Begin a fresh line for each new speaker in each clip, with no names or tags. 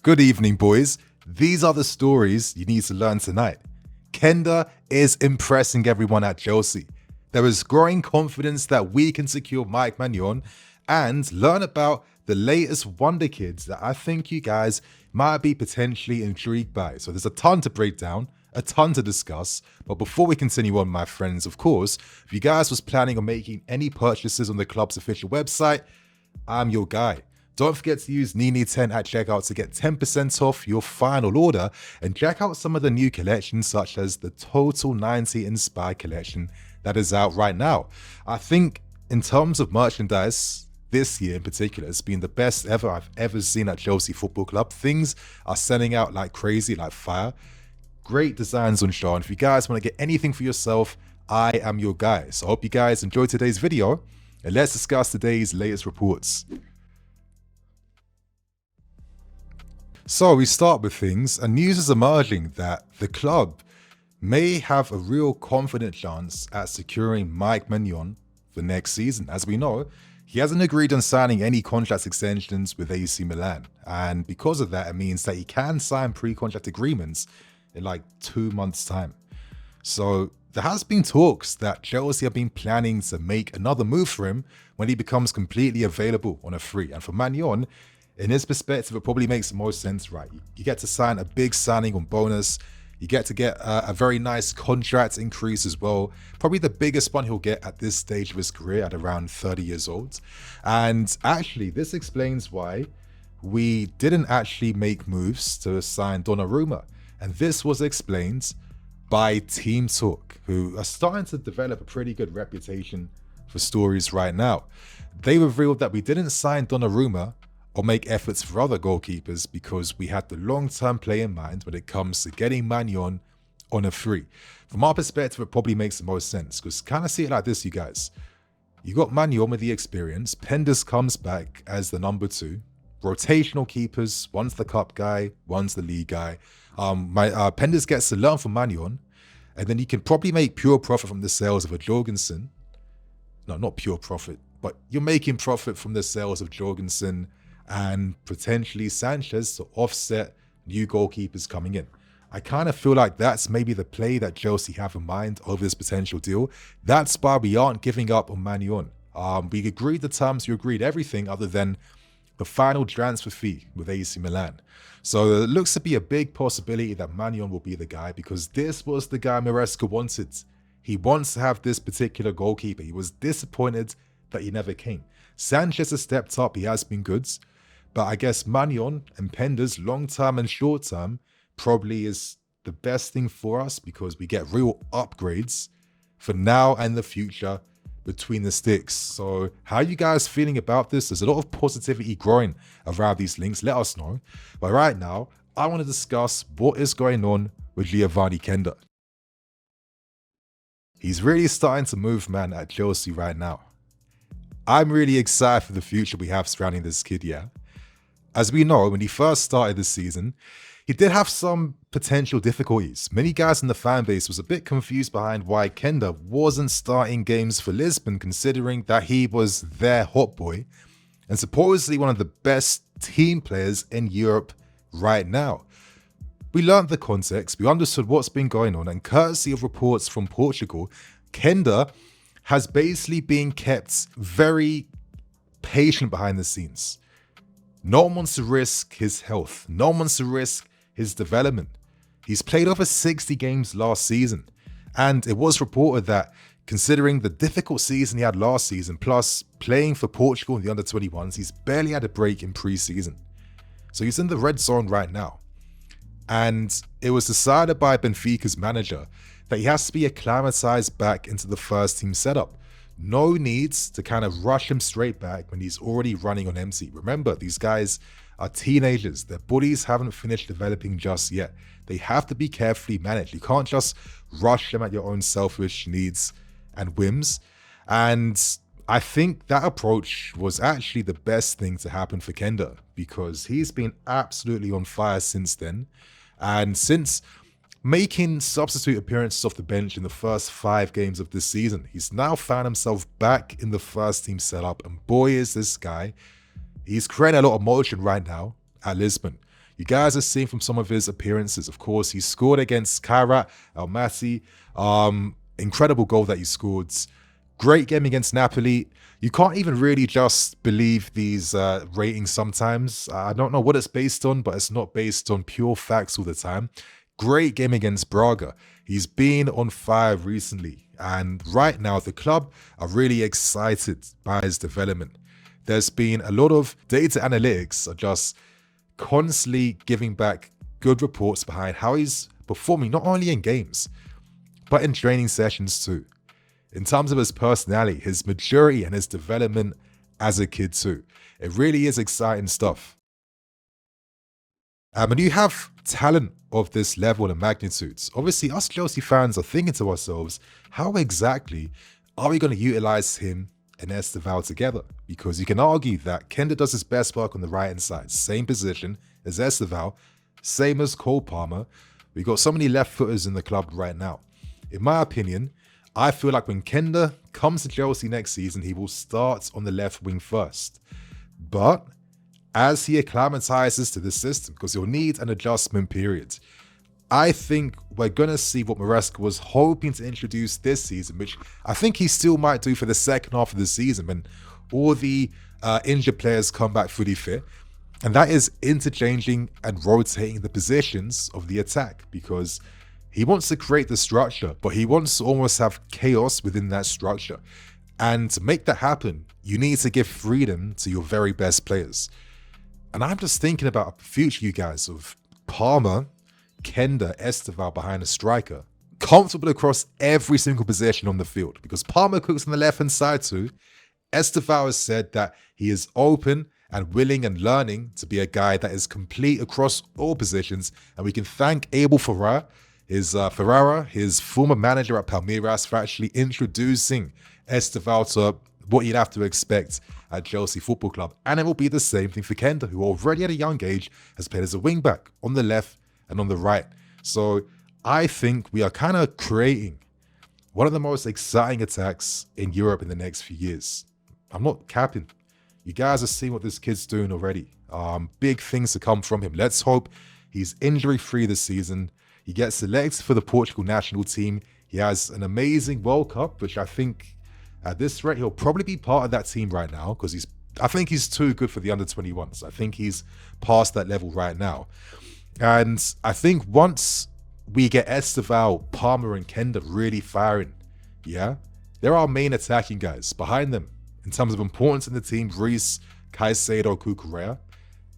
Good evening, boys. These are the stories you need to learn tonight. Quenda is impressing everyone at Chelsea. There is growing confidence that we can secure Maignan and learn about the latest wonder kids that I think you guys might be potentially intrigued by. So there's a ton to break down, a ton to discuss. But before we continue on, my friends, of course, if you guys was planning on making any purchases on the club's official website, I'm your guy. Don't forget to use Nini10 at checkout to get 10% off your final order and check out some of the new collections such as the Total 90 Inspired collection that is out right now. I think in terms of merchandise, this year in particular has been the best ever I've ever seen at Chelsea Football Club. Things are selling out like crazy, like fire. Great designs on show. And if you guys want to get anything for yourself, I am your guy. So I hope you guys enjoyed today's video and let's discuss today's latest reports. So we start with things, and news is emerging that the club may have a real confident chance at securing Maignan for next season. As we know, he hasn't agreed on signing any contract extensions with AC Milan, and because of that, it means that he can sign pre-contract agreements in like 2 months' time. So there has been talks that Chelsea have been planning to make another move for him when he becomes completely available on a free. And for Maignan, in his perspective, it probably makes the most sense, right? You get to sign a big signing on bonus. You get to get a very nice contract increase as well. Probably the biggest one he'll get at this stage of his career at around 30 years old. And actually, this explains why we didn't actually make moves to sign Donnarumma. And this was explained by Team Talk, who are starting to develop a pretty good reputation for stories right now. They revealed that we didn't sign Donnarumma or make efforts for other goalkeepers because we had the long-term play in mind when it comes to getting Maignan on a free. From our perspective, it probably makes the most sense because kind of see it like this, you guys. You got Maignan with the experience. Penders comes back as the number 2. Rotational keepers, one's the cup guy, one's the league guy. Penders gets to learn from Maignan, and then you can probably make pure profit from the sales of a Jorgensen. No, not pure profit, but you're making profit from the sales of Jorgensen and potentially Sanchez to offset new goalkeepers coming in. I kind of feel like that's maybe the play that Chelsea have in mind over this potential deal. That's why we aren't giving up on Maignan. We agreed the terms, you agreed everything other than the final transfer fee with AC Milan. So it looks to be a big possibility that Maignan will be the guy because this was the guy Maresca wanted. He wants to have this particular goalkeeper. He was disappointed that he never came. Sanchez has stepped up, he has been good. But I guess Maignan and Penders, long-term and short-term, probably is the best thing for us because we get real upgrades for now and the future between the sticks. So how are you guys feeling about this? There's a lot of positivity growing around these links. Let us know. But right now, I want to discuss what is going on with Geovany Quenda. He's really starting to move, man, at Chelsea right now. I'm really excited for the future we have surrounding this kid, yeah? As we know, when he first started this season, he did have some potential difficulties. Many guys in the fan base was a bit confused behind why Quenda wasn't starting games for Lisbon, considering that he was their hot boy and supposedly one of the best team players in Europe right now. We learned the context, we understood what's been going on, and courtesy of reports from Portugal, Quenda has basically been kept very patient behind the scenes. No one wants to risk his health. No one wants to risk his development. He's played over 60 games last season. And it was reported that considering the difficult season he had last season, plus playing for Portugal in the under-21s, he's barely had a break in pre-season. So he's in the red zone right now. And it was decided by Benfica's manager that he has to be acclimatized back into the first team setup. No needs to kind of rush him straight back when he's already running on empty. Remember, these guys are teenagers. Their bodies haven't finished developing just yet. They have to be carefully managed. You can't just rush them at your own selfish needs and whims. And I think that approach was actually the best thing to happen for Quenda because he's been absolutely on fire since then. And since making substitute appearances off the bench in the first 5 games of this season, he's now found himself back in the first team setup, and boy is this guy, he's creating a lot of motion right now at Lisbon. You guys have seen from some of his appearances. Of course, he scored against Kairat Almaty. Incredible goal that he scored. Great game against Napoli. You can't even really just believe these ratings sometimes. I don't know what it's based on, but it's not based on pure facts all the time. Great game against Braga. He's been on fire recently. And right now, the club are really excited by his development. There's been a lot of data analytics are just constantly giving back good reports behind how he's performing, not only in games, but in training sessions too. In terms of his personality, his maturity, and his development as a kid too. It really is exciting stuff. And you have talent of this level and magnitudes. Obviously, us Chelsea fans are thinking to ourselves, how exactly are we going to utilize him and Esteval together? Because you can argue that Quenda does his best work on the right-hand side, same position as Esteval, same as Cole Palmer. We've got so many left-footers in the club right now. In my opinion, I feel like when Quenda comes to Chelsea next season, he will start on the left wing first. But as he acclimatizes to the system, because he'll need an adjustment period, I think we're going to see what Maresca was hoping to introduce this season, which I think he still might do for the second half of the season when all the injured players come back fully fit. And that is interchanging and rotating the positions of the attack, because he wants to create the structure, but he wants to almost have chaos within that structure. And to make that happen, you need to give freedom to your very best players. And I'm just thinking about a future, you guys, of Palmer, Quenda, Esteval behind a striker, comfortable across every single position on the field, because Palmer cooks on the left-hand side too. Esteval has said that he is open and willing and learning to be a guy that is complete across all positions. And we can thank Abel Ferrara, his former manager at Palmeiras, for actually introducing Esteval to what you'd have to expect at Chelsea Football Club. And it will be the same thing for Quenda, who already at a young age has played as a wing-back on the left and on the right. So I think we are kind of creating one of the most exciting attacks in Europe in the next few years. I'm not capping. You guys are seeing what this kid's doing already. Big things to come from him. Let's hope he's injury-free this season. He gets selected for the Portugal national team. He has an amazing World Cup, which I think at this rate, he'll probably be part of that team right now, because I think he's too good for the under-21s. I think he's past that level right now. And I think once we get Esteval, Palmer, and Quenda really firing, yeah, they're our main attacking guys. Behind them, in terms of importance in the team, Reece, Caicedo, Cucurella.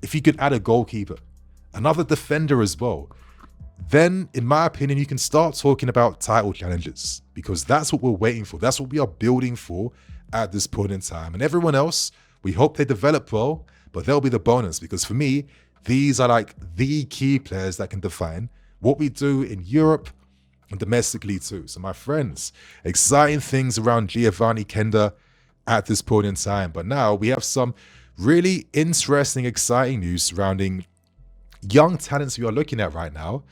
If you could add a goalkeeper, another defender as well, then, in my opinion, you can start talking about title challenges, because that's what we're waiting for. That's what we are building for at this point in time. And everyone else, we hope they develop well, but they'll be the bonus, because for me, these are like the key players that can define what we do in Europe and domestically too. So my friends, exciting things around Geovany Quenda at this point in time. But now we have some really interesting, exciting news surrounding young talents we are looking at right now.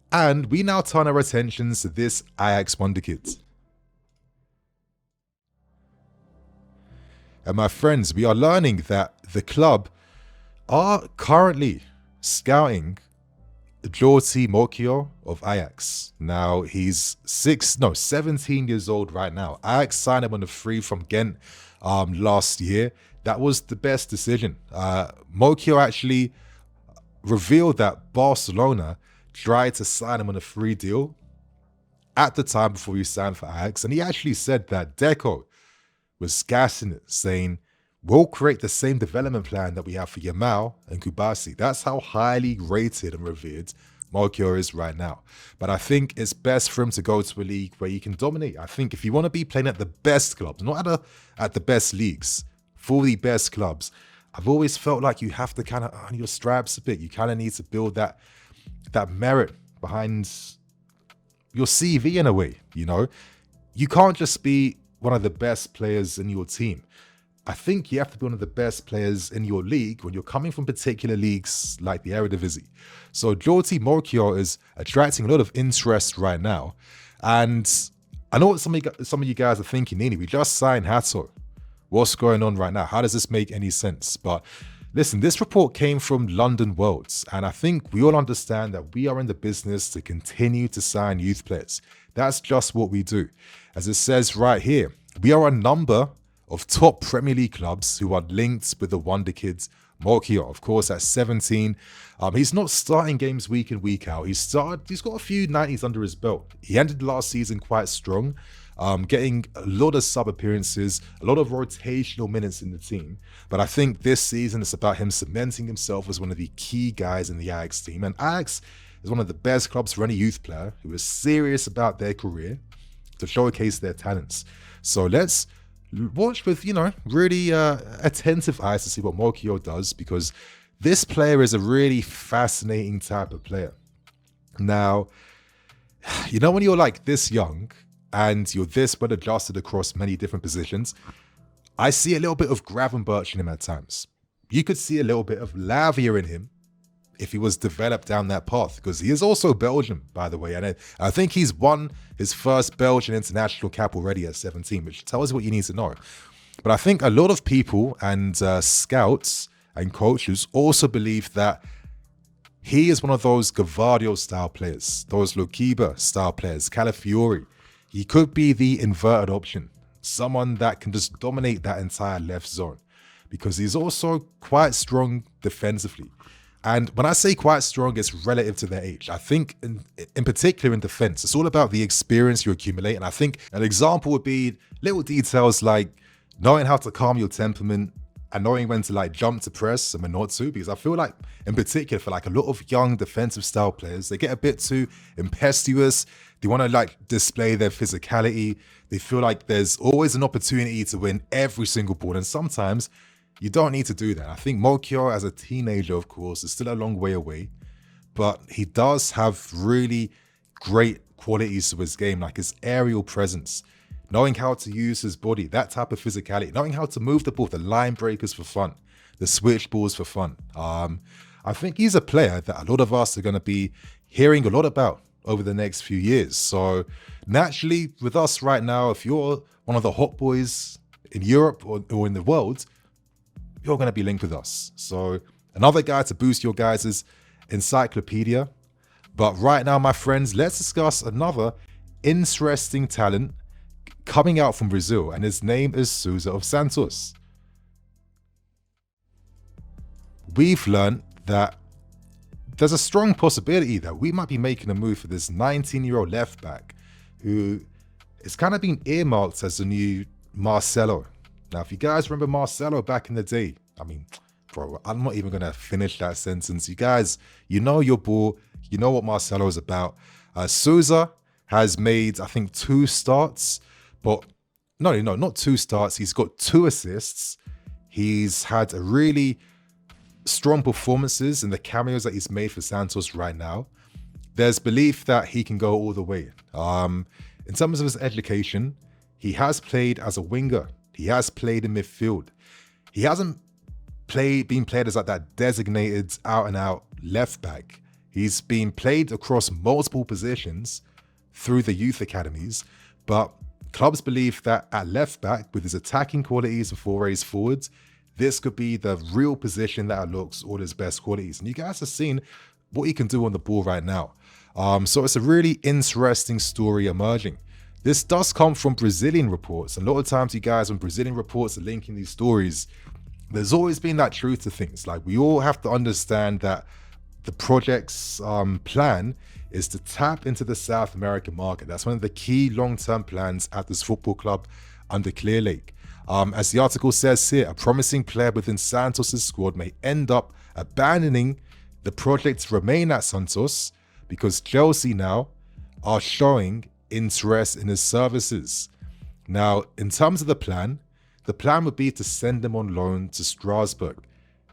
And we now turn our attentions to this Ajax wonderkid. And my friends, we are learning that the club are currently scouting Geovany Mokio of Ajax. Now, he's 17 years old right now. Ajax signed him on a free from Ghent last year. That was the best decision. Mokio actually revealed that Barcelona tried to sign him on a free deal at the time before he signed for Ajax. And he actually said that Deco was gassing it, saying, we'll create the same development plan that we have for Yamal and Kubasi. That's how highly rated and revered Mokio is right now. But I think it's best for him to go to a league where he can dominate. I think if you want to be playing at the best clubs, not at the best leagues, for the best clubs, I've always felt like you have to kind of earn your stripes a bit. You kind of need to build that merit behind your CV in a way, you know? You can't just be one of the best players in your team. I think you have to be one of the best players in your league when you're coming from particular leagues like the Eredivisie. So Geovany Mokio is attracting a lot of interest right now. And I know what some of you guys are thinking, Nini, we just signed Hato. What's going on right now? How does this make any sense? But Listen, this report came from London Worlds, and I think we all understand that we are in the business to continue to sign youth players. That's just what we do. As it says right here, we are a number of top Premier League clubs who are linked with the wonder kids Mokio, of course, at 17. He's not starting games week in, week out. He's got a few 90s under his belt. He ended last season quite strong, getting a lot of sub appearances, a lot of rotational minutes in the team. But I think this season it's about him cementing himself as one of the key guys in the Ajax team. And Ajax is one of the best clubs for any youth player who is serious about their career to showcase their talents. So let's watch with, really attentive eyes to see what Mokio does, because this player is a really fascinating type of player. Now, when you're like this young and you're this well adjusted across many different positions, I see a little bit of Gravenberch in him at times. You could see a little bit of Lavia in him if he was developed down that path, because he is also Belgian, by the way. And I think he's won his first Belgian international cap already at 17, which tells you what you need to know. But I think a lot of people and scouts and coaches also believe that he is one of those Gavadio-style players, those Lokiba-style players, Calafiori. He could be the inverted option, someone that can just dominate that entire left zone, because he's also quite strong defensively. And when I say quite strong, it's relative to their age. I think in particular in defense, it's all about the experience you accumulate. And I think an example would be little details like knowing how to calm your temperament and knowing when to jump to press and when not to. Because I feel like in particular for a lot of young defensive style players, they get a bit too impetuous. They want to display their physicality. They feel like there's always an opportunity to win every single ball. And sometimes you don't need to do that. I think Mokio as a teenager, of course, is still a long way away, but he does have really great qualities to his game, like his aerial presence, knowing how to use his body, that type of physicality, knowing how to move the ball, the line breakers for fun, the switch balls for fun. I think he's a player that a lot of us are going to be hearing a lot about over the next few years. So naturally, with us right now, if you're one of the hot boys in Europe or in the world, you're going to be linked with us. So another guy to boost your guys' encyclopedia. But right now, my friends, let's discuss another interesting talent coming out from Brazil, and his name is Souza of Santos. We've learned that there's a strong possibility that we might be making a move for this 19-year-old left back who is kind of being earmarked as the new Marcelo. Now, if you guys remember Marcelo back in the day, I mean, bro, I'm not even going to finish that sentence. You guys, you know your ball. You know what Marcelo is about. Souza has made, I think, 2 starts. But no, not 2 starts. He's got 2 assists. He's had a really strong performances in the cameos that he's made for Santos right now. There's belief that he can go all the way. In terms of his education, he has played as a winger. He has played in midfield. He hasn't been played as that designated out-and-out left back. He's been played across multiple positions through the youth academies, but clubs believe that at left back, with his attacking qualities and forays forwards, this could be the real position that unlocks all his best qualities. And you guys have seen what he can do on the ball right now. So it's a really interesting story emerging. This does come from Brazilian reports. And a lot of times, you guys, when Brazilian reports are linking these stories, there's always been that truth to things. We all have to understand that the project's plan is to tap into the South American market. That's one of the key long-term plans at this football club under Clear Lake. As the article says here, a promising player within Santos' squad may end up abandoning the project to remain at Santos because Chelsea now are showing interest in his services. Now, in terms of the plan would be to send him on loan to Strasbourg.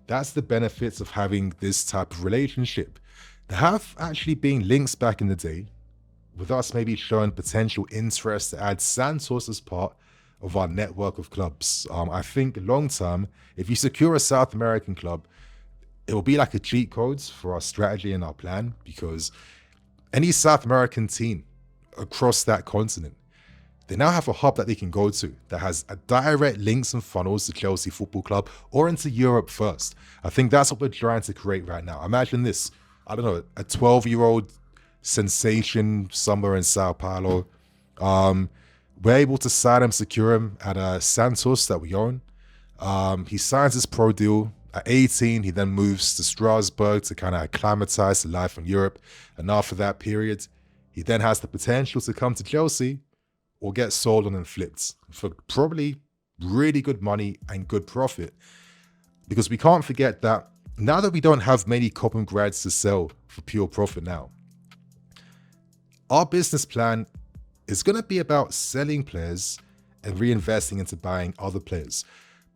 That's the benefits of having this type of relationship. There have actually been links back in the day, with us maybe showing potential interest to add Santos as part of our network of clubs. I think long term, if you secure a South American club, it will be like a cheat code for our strategy and our plan, because any South American team across that continent, they now have a hub that they can go to that has a direct links and funnels to Chelsea Football Club or into Europe first. I think that's what we're trying to create right now. Imagine this, I don't know, a 12-year-old sensation somewhere in Sao Paulo. We're able to sign him, secure him at Santos that we own. He signs his pro deal. At 18, he then moves to Strasbourg to kind of acclimatize to life in Europe. And after that period, he then has the potential to come to Chelsea or get sold on and flipped for probably really good money and good profit. Because we can't forget that now that we don't have many Cobham grads to sell for pure profit now, our business plan is going to be about selling players and reinvesting into buying other players.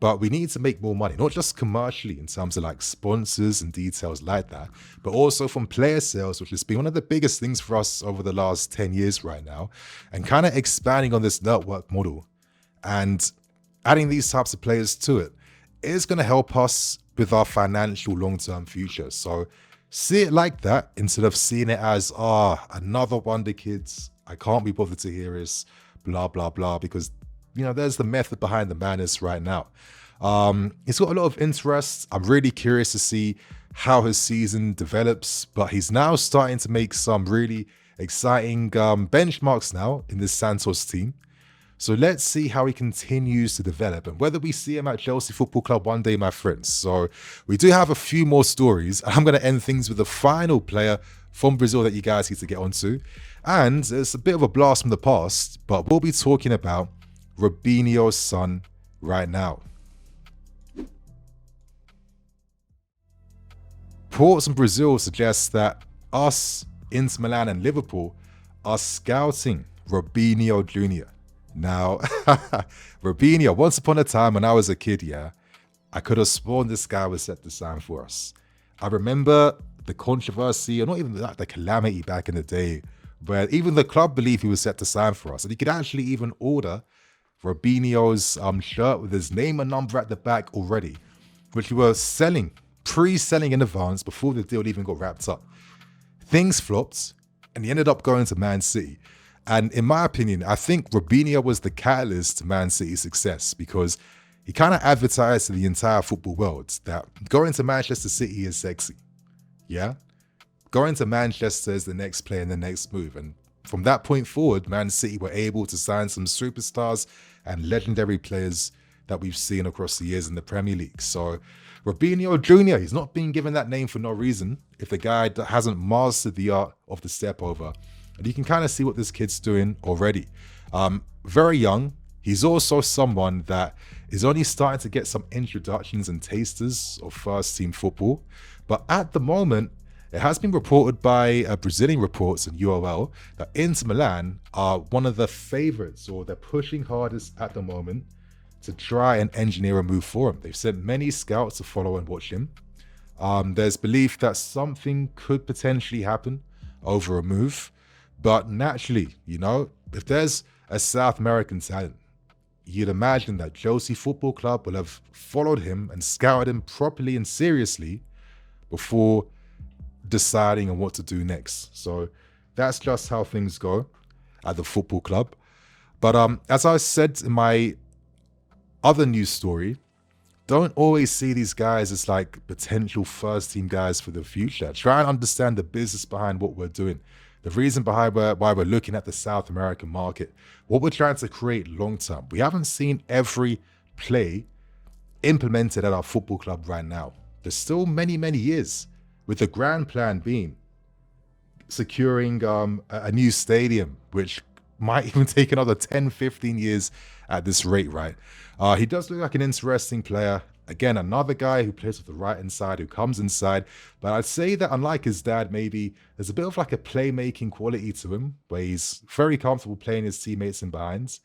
But we need to make more money, not just commercially in terms of like sponsors and details like that, but also from player sales, which has been one of the biggest things for us over the last 10 years right now, and kind of expanding on this network model and adding these types of players to it is going to help us with our financial long-term future. So see it like that instead of seeing it as, another wonder kids. I can't be bothered to hear this, blah, blah, blah, because there's the method behind the madness right now. He's got a lot of interest. I'm really curious to see how his season develops, but he's now starting to make some really exciting benchmarks now in this Santos team. So let's see how he continues to develop and whether we see him at Chelsea Football Club one day, my friends. So we do have a few more stories. I'm going to end things with the final player from Brazil that you guys need to get onto. And it's a bit of a blast from the past, but we'll be talking about Robinho's son right now. Reports in Brazil suggest that us, Inter Milan and Liverpool are scouting Robinho Jr. Now, Robinho, once upon a time when I was a kid, I could have sworn this guy was set to sign for us. I remember the controversy, or not even the calamity back in the day, where even the club believed he was set to sign for us. And you could actually even order Robinho's shirt with his name and number at the back already, which we were pre-selling in advance before the deal even got wrapped up. Things flopped, and he ended up going to Man City. And in my opinion, I think Robinho was the catalyst to Man City's success because he kind of advertised to the entire football world that going to Manchester City is sexy. Yeah? Going to Manchester is the next play and the next move. And from that point forward, Man City were able to sign some superstars and legendary players that we've seen across the years in the Premier League. So Robinho Jr., he's not being given that name for no reason. If the guy hasn't mastered the art of the step over, and you can kind of see what this kid's doing already. Very young. He's also someone that is only starting to get some introductions and tasters of first team football. But at the moment, it has been reported by Brazilian reports and UOL that Inter Milan are one of the favorites, or they're pushing hardest at the moment to try and engineer a move for him. They've sent many scouts to follow and watch him. There's belief that something could potentially happen over a move. But naturally, if there's a South American talent, you'd imagine that Chelsea Football Club will have followed him and scouted him properly and seriously before deciding on what to do next. So that's just how things go at the football club. But as I said in my other news story, don't always see these guys as like potential first team guys for the future. Try and understand the business behind what we're doing. The reason behind why we're looking at the South American market, what we're trying to create long term. We haven't seen every play implemented at our football club right now. There's still many, many years, with the grand plan being securing a new stadium, which might even take another 10, 15 years at this rate, right? He does look like an interesting player. Again, another guy who plays with the right inside, who comes inside. But I'd say that unlike his dad, maybe there's a bit of like a playmaking quality to him, where he's very comfortable playing his teammates in behinds.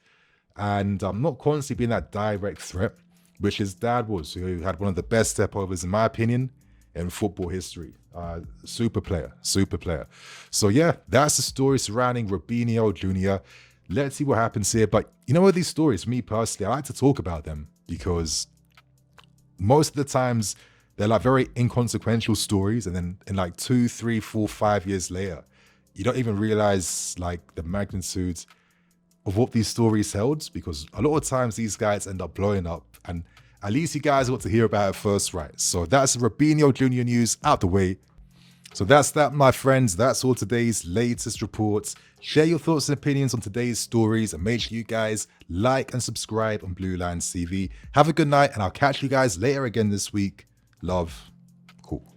And not constantly being that direct threat, which his dad was, who had one of the best step overs, in my opinion, in football history. Super player. So yeah, that's the story surrounding Robinho Jr. Let's see what happens here. But you know what, these stories, me personally, I like to talk about them because most of the times they're like very inconsequential stories, and then in like 2, 3, 4, 5 years later, you don't even realize like the magnitude of what these stories held, because a lot of times these guys end up blowing up, and at least you guys got to hear about it first, right? So that's Robinho Jr. news out the way. So that's that, my friends. That's all today's latest reports. Share your thoughts and opinions on today's stories, and make sure you guys like and subscribe on Blue Lines TV. Have a good night, and I'll catch you guys later again this week. Love. Cool.